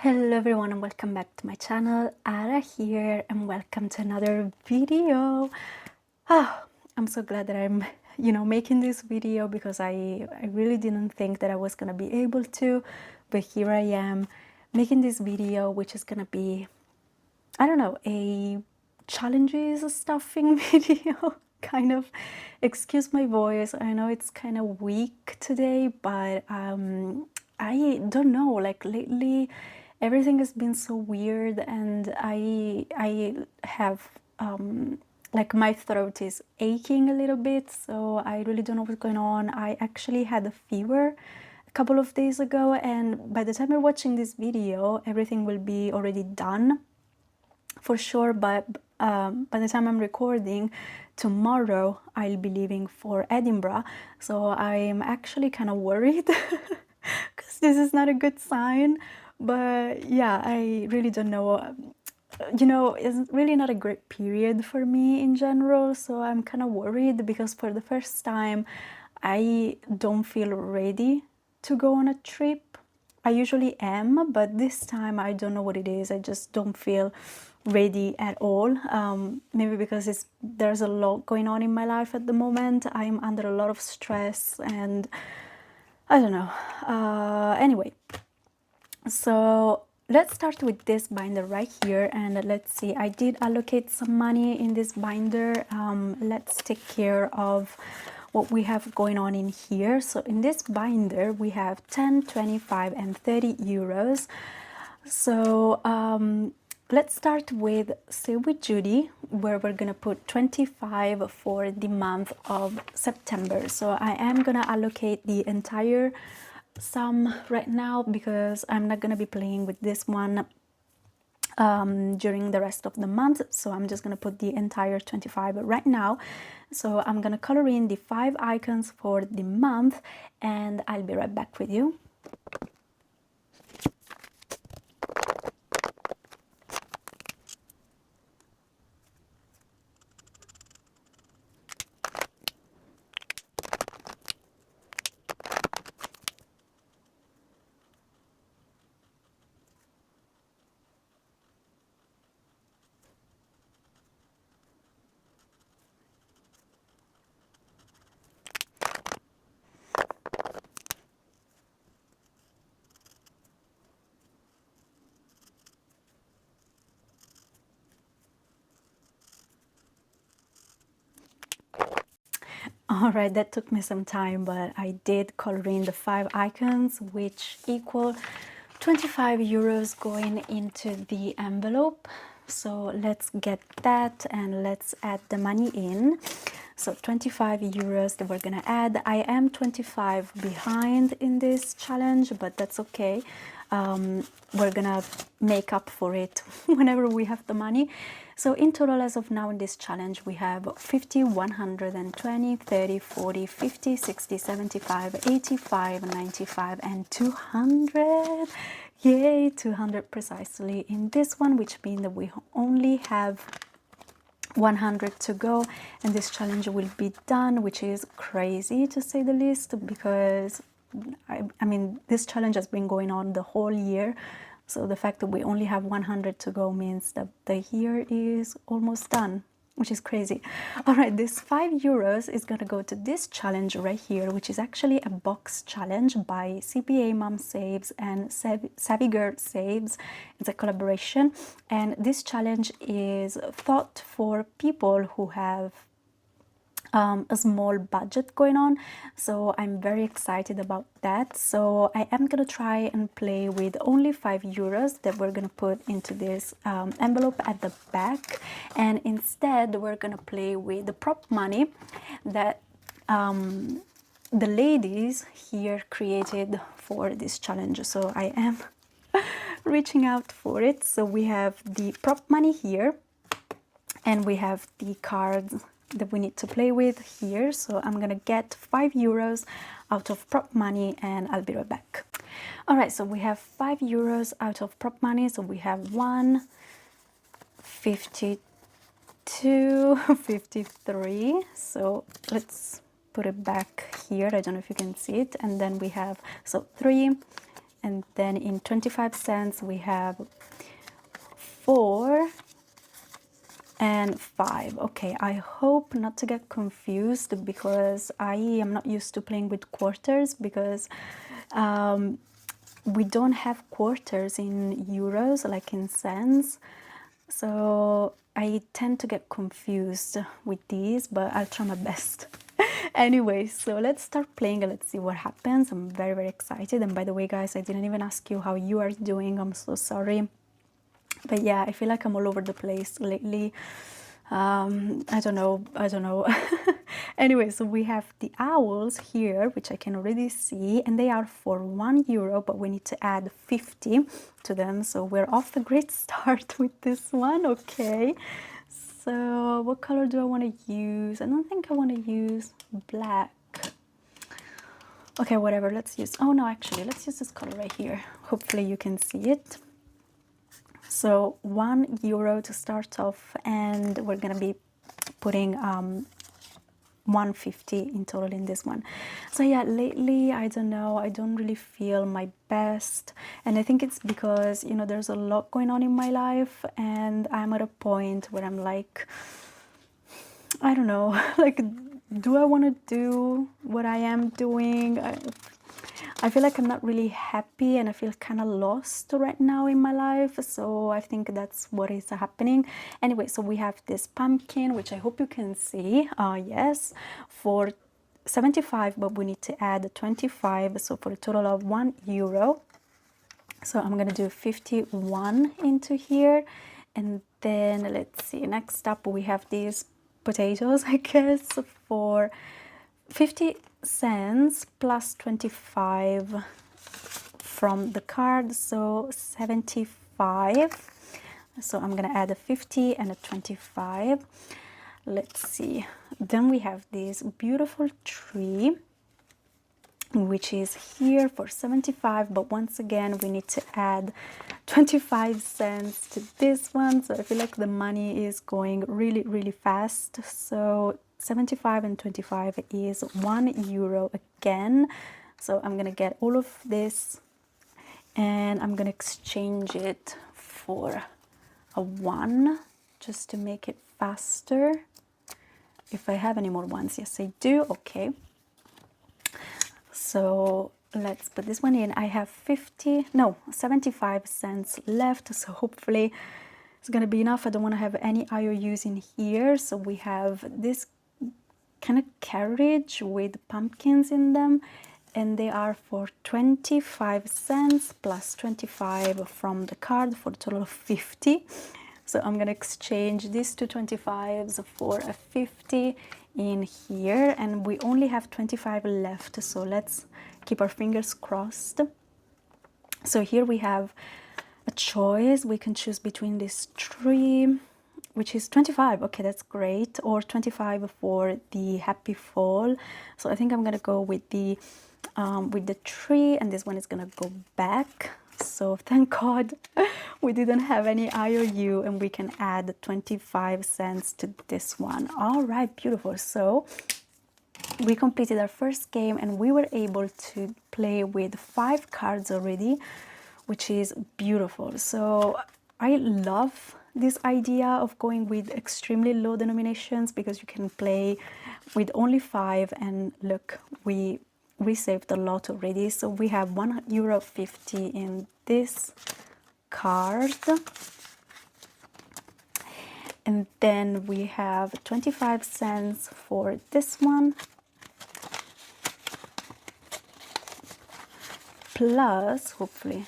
Hello everyone and welcome back to my channel. Ara here and welcome to another video. I'm so glad that I'm making this video because I really didn't think that I was gonna be able to, but here I am making this video, which is gonna be, I don't know, a challenges stuffing video. Kind of, excuse my voice, I know it's kind of weak today, but I don't know, like lately everything has been so weird, and I have like my throat is aching a little bit, so I really don't know what's going on. I actually had a fever a couple of days ago, and by the time you're watching this video everything will be already done for sure, but by the time I'm recording tomorrow I'll be leaving for Edinburgh, so I'm actually kind of worried because this is not a good sign. But yeah, I really don't know. It's really not a great period for me in general, so I'm kind of worried because for the first time I don't feel ready to go on a trip. I usually am, but this time I don't know what it is. I just don't feel ready at all. Maybe because there's a lot going on in my life at the moment. I'm under a lot of stress and I don't know. Anyway, so let's start with this binder right here, and let's see, I did allocate some money in this binder. Let's take care of what we have going on in here. So in this binder we have 10, 25 and 30 euros. So let's start with Stay with Judy, where we're gonna put 25 for the month of September. So I am gonna allocate the entire sum right now because I'm not gonna be playing with this one during the rest of the month, so I'm just gonna put the entire 25 right now. So I'm gonna color in the 5 icons for the month and I'll be right back with you. Alright, that took me some time, but I did color in the 5 icons, which equal 25 euros going into the envelope. So let's get that and let's add the money in. So 25 euros that we're gonna add. I am 25 behind in this challenge, but that's okay. We're gonna make up for it whenever we have the money. So in total, as of now in this challenge, we have 50, 120, 30, 40, 50, 60, 75, 85, 95 and 200. Yay, 200 precisely in this one, which means that we only have 100 to go and this challenge will be done, which is crazy to say the least, because I mean this challenge has been going on the whole year, so the fact that we only have 100 to go means that the year is almost done, which is crazy. All right, this 5 euros is gonna go to this challenge right here, which is actually a box challenge by CPA Mom Saves and Savvy Girl Saves. It's a collaboration, and this challenge is thought for people who have a small budget going on, so I'm very excited about that. So I am gonna try and play with only 5 euros that we're gonna put into this envelope at the back, and instead we're gonna play with the prop money that the ladies here created for this challenge. So I am reaching out for it. So we have the prop money here and we have the cards that we need to play with here. So I'm gonna get 5 euros out of prop money and I'll be right back. All right, so we have 5 euros out of prop money. So we have 1, 52, 53. So let's put it back here. I don't know if you can see it. And then we have, so 3, and then in 25 cents we have 4 and 5. Okay, I hope not to get confused because I am not used to playing with quarters, because we don't have quarters in euros like in cents, so I tend to get confused with these, but I'll try my best. Anyway, so let's start playing and let's see what happens. I'm very, very excited. And by the way, guys, I didn't even ask you how you are doing. I'm so sorry. But yeah, I feel like I'm all over the place lately. I don't know. Anyway, so we have the owls here, which I can already see, and they are for €1, but we need to add 50 to them. So we're off a great start with this one. Okay, so what color do I want to use? I don't think I want to use black. Okay, whatever, let's use, oh no, actually, let's use this color right here. Hopefully you can see it. So €1 to start off, and we're gonna be putting 150 in total in this one. So yeah, lately, I don't know, I don't really feel my best, and I think it's because, you know, there's a lot going on in my life, and I'm at a point where I'm like, I don't know, like, do I want to do what I am doing? I feel like I'm not really happy, and I feel kind of lost right now in my life. So I think that's what is happening. Anyway, so we have this pumpkin, which I hope you can see. Yes, for 75, but we need to add 25. So for a total of €1. So I'm going to do 51 into here. And then let's see, next up we have these potatoes, I guess, for 50 cents plus 25 from the card, so 75. So I'm gonna add a 50 and a 25. Let's see, then we have this beautiful tree, which is here for 75, but once again we need to add 25 cents to this one. So I feel like the money is going really, really fast. So 75 and 25 is €1 again. So I'm gonna get all of this and I'm gonna exchange it for a 1 just to make it faster. If I have any more ones, yes I do. Okay, so let's put this one in. I have 75 cents left, so hopefully it's gonna be enough. I don't want to have any IOUs in here. So we have this kind of carriage with pumpkins in them, and they are for 25 cents plus 25 from the card for a total of 50. So I'm gonna exchange these two 25s for a 50 in here, and we only have 25 left, so let's keep our fingers crossed. So here we have a choice. We can choose between this tree, which is 25. Okay, that's great, or 25 for the happy fall. So I think I'm gonna go with the tree, and this one is gonna go back. So thank God we didn't have any IOU, and we can add 25 cents to this one. All right, beautiful. So we completed our first game, and we were able to play with 5 cards already, which is beautiful. So I love this idea of going with extremely low denominations, because you can play with only 5, and look, we saved a lot already. So we have €1.50 in this card, and then we have 25 cents for this one, plus, hopefully,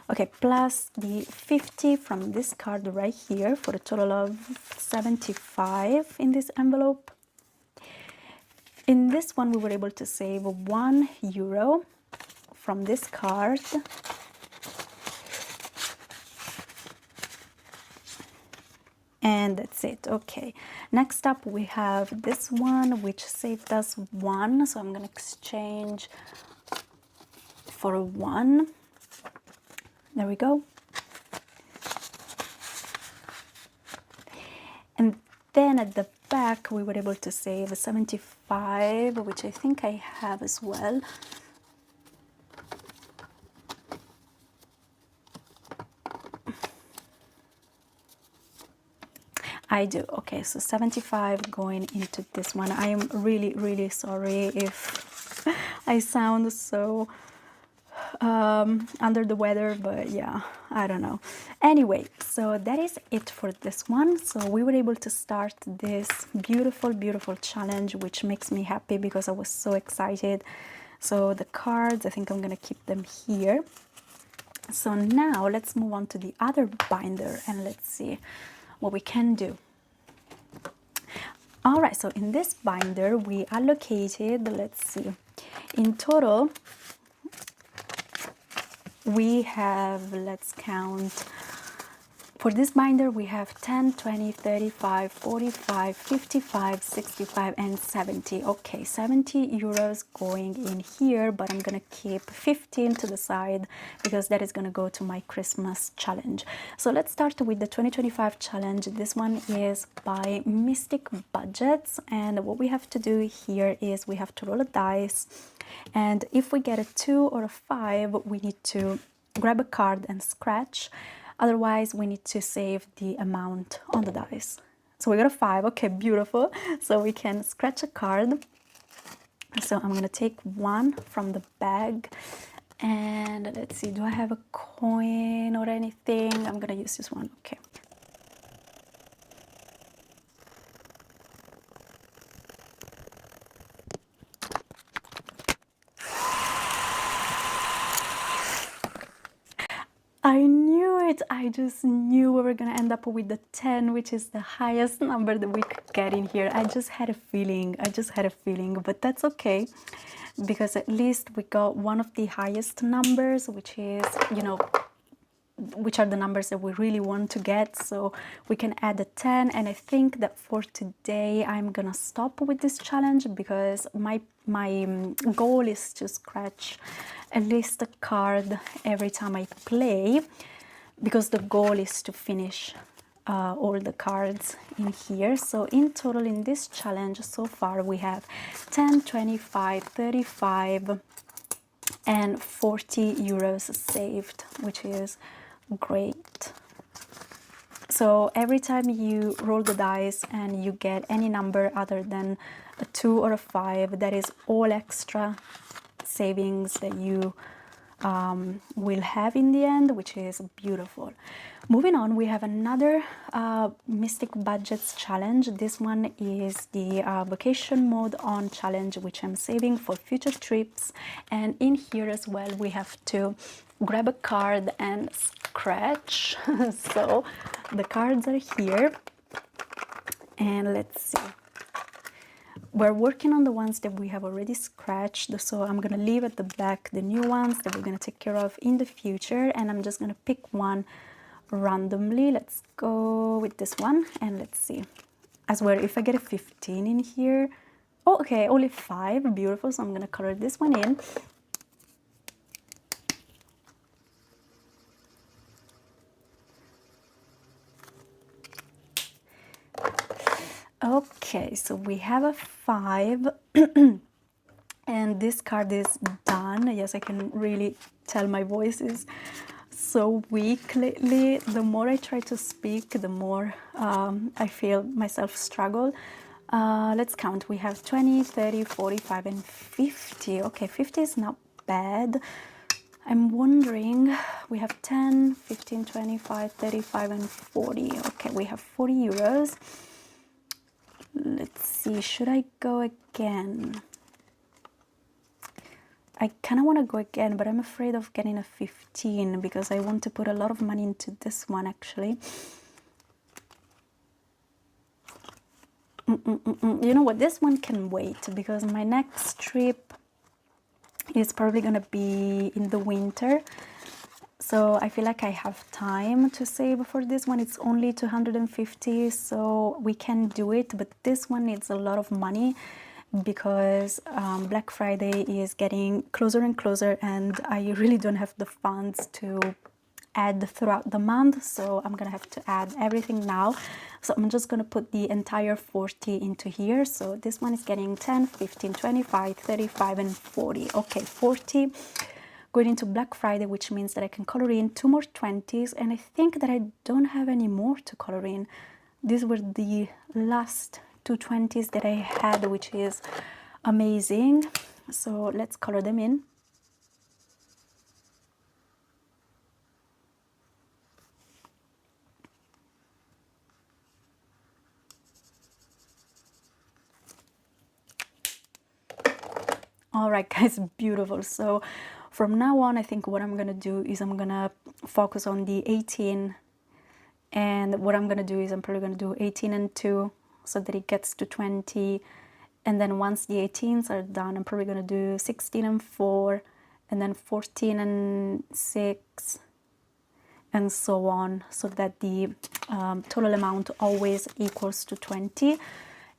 okay, plus the 50 from this card right here for a total of 75 in this envelope. In this one, we were able to save €1 from this card. And that's it. Okay, next up we have this one, which saved us 1. So I'm gonna exchange for a 1. There we go. And then at the back we were able to save 75, which I think I have as well. I do. Okay, so 75 going into this one. I am really, really sorry if I sound so under the weather, but yeah, I don't know. Anyway, so that is it for this one. So we were able to start this beautiful, beautiful challenge, which makes me happy because I was so excited. So the cards, I think I'm gonna keep them here. So now let's move on to the other binder and let's see what we can do. All right, so in this binder we allocated, let's see, in total we have, let's count, for this binder we have 10, 20, 35, 45, 55, 65 and 70. Okay, 70 euros going in here, but I'm gonna keep 15 to the side because that is gonna go to my Christmas challenge. So let's start with the 2025 challenge. This one is by Mystic Budgets, and what we have to do here is we have to roll a dice, and if we get a 2 or a 5 we need to grab a card and scratch. Otherwise, we need to save the amount on the dice. So we got a 5. Okay, beautiful. So we can scratch a card. So I'm gonna take one from the bag, and let's see, do I have a coin or anything? I'm gonna use this one. Okay. I knew it. I just knew we were gonna end up with the 10, which is the highest number that we could get in here. I just had a feeling. But that's okay, because at least we got one of the highest numbers, which is, you know, which are the numbers that we really want to get. So we can add a 10, and I think that for today I'm gonna stop with this challenge because my goal is to scratch at least a card every time I play, because the goal is to finish all the cards in here. So in total in this challenge so far we have 10, 25, 35 and 40 euros saved, which is great. So every time you roll the dice and you get any number other than a 2 or a 5, that is all extra savings that you will have in the end, which is beautiful. Moving on, we have another Mystic Budgets challenge. This one is the vacation mode on challenge, which I'm saving for future trips. And in here as well, we have to grab a card and scratch. So the cards are here, and let's see. We're working on the ones that we have already scratched, so I'm gonna leave at the back the new ones that we're gonna take care of in the future, and I'm just gonna pick one randomly. Let's go with this one, and let's see. I swear, if I get a 15 in here, oh, okay, only 5, beautiful. So I'm gonna color this one in. Okay, so we have a 5 and this card is done. Yes, I can really tell my voice is so weak lately. The more I try to speak, the more I feel myself struggle. Let's count. We have 20, 30, 45 and 50. Okay, 50 is not bad. I'm wondering, we have 10, 15, 25, 35 and 40. Okay, we have 40 euros. Let's see, should I go again? I kind of want to go again, but I'm afraid of getting a 15 because I want to put a lot of money into this one actually. You know what, this one can wait because my next trip is probably going to be in the winter. So I feel like I have time to save for this one. It's only 250, so we can do it. But this one needs a lot of money because Black Friday is getting closer and closer, and I really don't have the funds to add throughout the month. So I'm gonna have to add everything now. So I'm just gonna put the entire 40 into here. So this one is getting 10, 15, 25, 35 and 40. Okay, 40 going into Black Friday, which means that I can color in 2 more 20s, and I think that I don't have any more to color in. these were the last 220s that I had, which is amazing. So let's color them in. All right, guys, beautiful. So from now on, I think what I'm gonna do is I'm gonna focus on the 18, and what I'm gonna do is I'm probably gonna do 18 and 2 so that it gets to 20, and then once the 18s are done, I'm probably gonna do 16 and 4, and then 14 and 6, and so on, so that the total amount always equals to 20.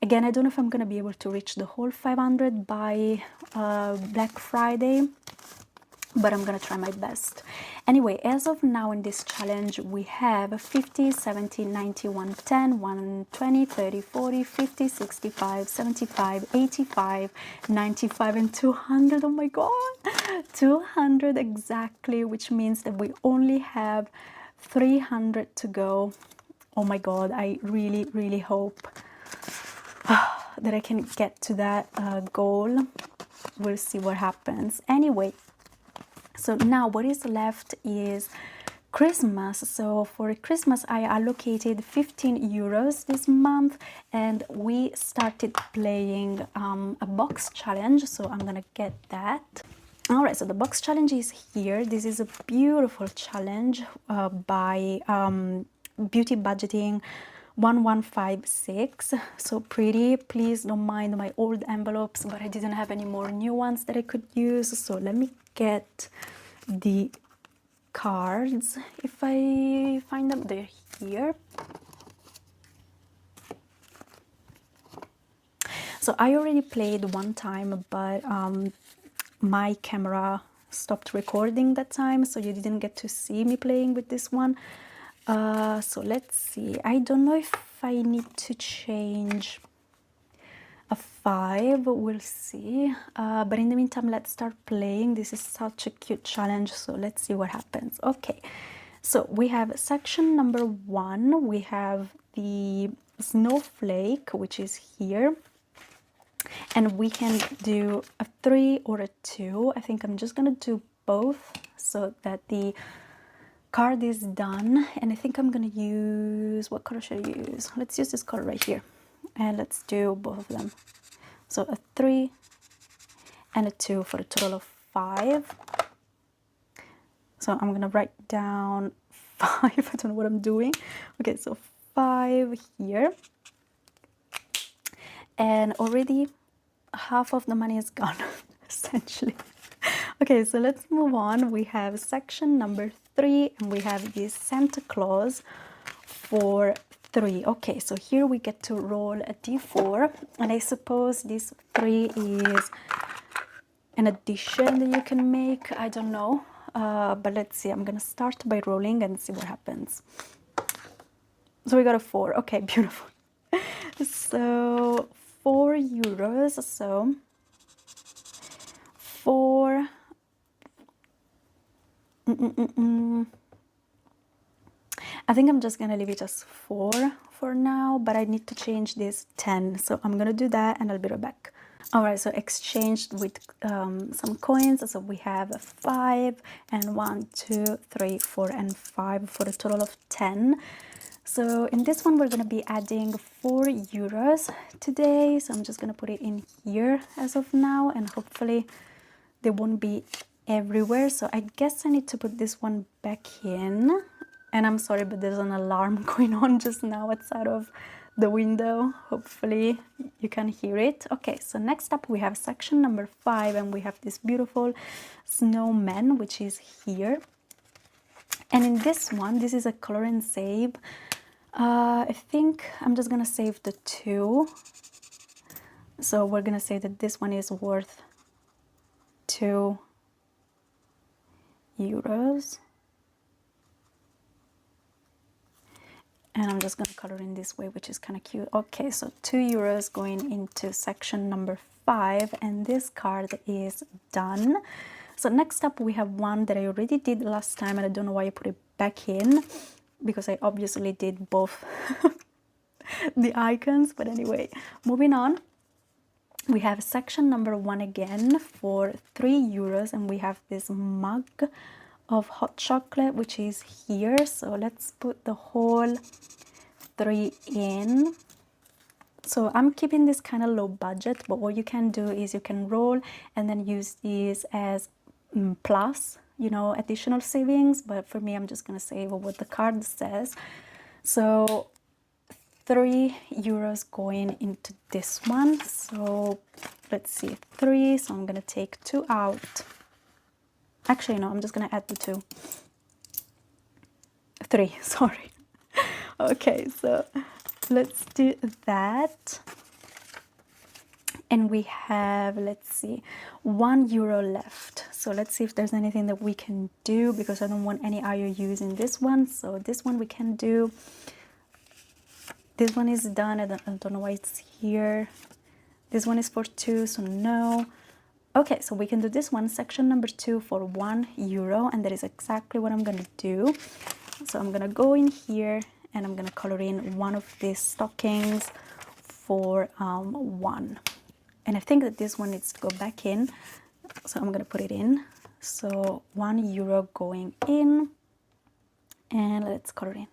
Again, I don't know if I'm going to be able to reach the whole 500 by Black Friday, but I'm going to try my best. Anyway, as of now in this challenge, we have 50, 70, 90, 110, 120, 30, 40, 50, 65, 75, 85, 95, and 200. Oh my God, 200 exactly, which means that we only have 300 to go. Oh my God, I really, really hope that I can get to that goal. We'll see what happens. Anyway, so now what is left is Christmas. So for Christmas, I allocated 15 euros this month, and we started playing a box challenge. So I'm gonna get that. All right, so the box challenge is here. This is a beautiful challenge by Beauty Budgeting 1156. So pretty. Please don't mind my old envelopes, but I didn't have any more new ones that I could use. So let me get the cards if I find them. They're here. So I already played one time, but my camera stopped recording that time, so you didn't get to see me playing with this one. So let's see. I don't know if I need to change a 5. We'll see. But in the meantime, let's start playing. This is such a cute challenge, so let's see what happens. Okay, so we have section number 1. We have the snowflake, which is here. And we can do a 3 or a 2. I think I'm just gonna do both so that the card is done. And I think I'm gonna use, what color should I use? Let's use this color right here, and let's do both of them. So a 3 and a 2 for a total of 5. So I'm gonna write down 5. I don't know what I'm doing. Okay, so 5 here, and already half of the money is gone essentially. Okay, so let's move on. We have section number 3, and we have this Santa Claus for 3. Okay, so here we get to roll a d4, and I suppose this 3 is an addition that you can make. I don't know, but let's see. I'm gonna start by rolling and see what happens. So we got a 4. Okay, beautiful. So 4 euros. So 4. I think I'm just gonna leave it as 4 for now, but I need to change this 10. So I'm gonna do that, and I'll be right back. All right, so exchanged with some coins. So we have a 5 and 1, 2, 3, 4, and 5 for a total of 10. So in this one, we're going to be adding 4 euros today. So I'm just going to put it in here as of now, and hopefully they won't be everywhere. So I guess I need to put this one back in. And I'm sorry, but there's an alarm going on just now outside of the window. Hopefully you can hear it. Okay, so next up we have section number 5, and we have this beautiful snowman, which is here. And in this one, this is a color and save. I think I'm just gonna save the 2. So we're gonna say that this one is worth 2 euros. And I'm just gonna color in this way, which is kind of cute. Okay, so 2 euros going into section number 5, and this card is done. So next up we have one that I already did last time, and I don't know why I put it back in, because I obviously did both the icons. But anyway, moving on. We have section number 1 again for €3, and we have this mug of hot chocolate, which is here. So let's put the whole 3 in. So I'm keeping this kind of low budget, but what you can do is you can roll and then use these as plus, you know, additional savings. But for me, I'm just gonna save what the card says. So €3 going into this one. So let's see, 3. So I'm gonna take 2 out. Actually, no, I'm just gonna add the 2. 3, sorry. Okay, so let's do that. And we have, let's see, €1 left. So let's see if there's anything that we can do, because I don't want any IOUs in this one. So this one we can do. This one is done. I don't know why it's here. This one is for 2, so no. Okay, so we can do this one, section number 2 for €1, and that is exactly what I'm gonna do. So I'm gonna go in here and I'm gonna color in one of these stockings for 1. And I think that this one needs to go back in, so I'm gonna put it in. So €1 going in, and let's color in.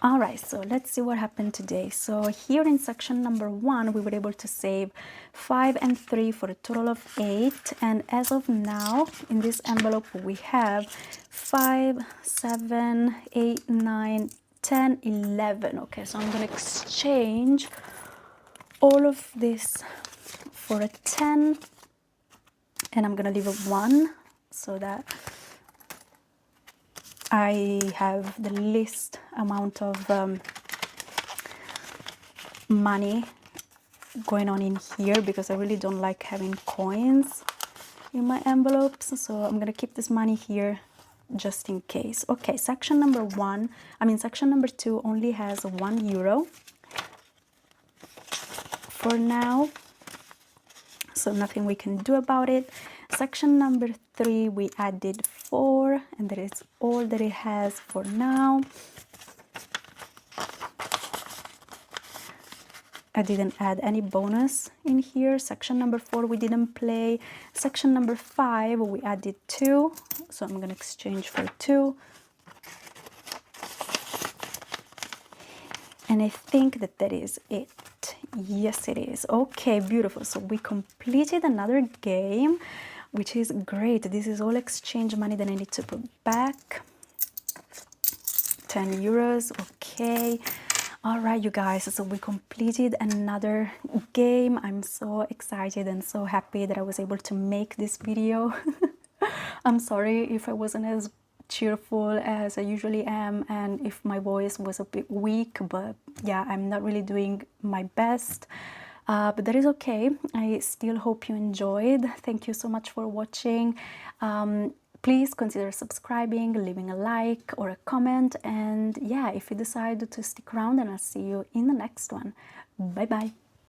All right, so let's see what happened today. So here in section number 1, we were able to save 5 and 3 for a total of 8. And as of now, in this envelope, we have 5, 7, 8, 9, 10, 11. Okay, so I'm going to exchange all of this for a 10. And I'm going to leave a 1 so that I have the least amount of money going on in here, because I really don't like having coins in my envelopes. So I'm gonna keep this money here just in case. Okay, section number 2 only has €1 for now, so nothing we can do about it. Section number 3, we added 4, and that is all that it has for now. I didn't add any bonus in here. Section number 4, we didn't play. Section number 5, we added 2, so I'm gonna exchange for 2. And I think that that is it. Yes, it is. Okay, beautiful. So we completed another game, which is great. This is all exchange money that I need to put back. €10. Okay. All right, you guys. So we completed another game. I'm so excited and so happy that I was able to make this video. I'm sorry if I wasn't as cheerful as I usually am, and if my voice was a bit weak, but yeah, I'm not really doing my best. But that is okay. I still hope you enjoyed. Thank you so much for watching. Please consider subscribing, leaving a like or a comment, and yeah, if you decide to stick around, and I'll see you in the next one. Bye bye.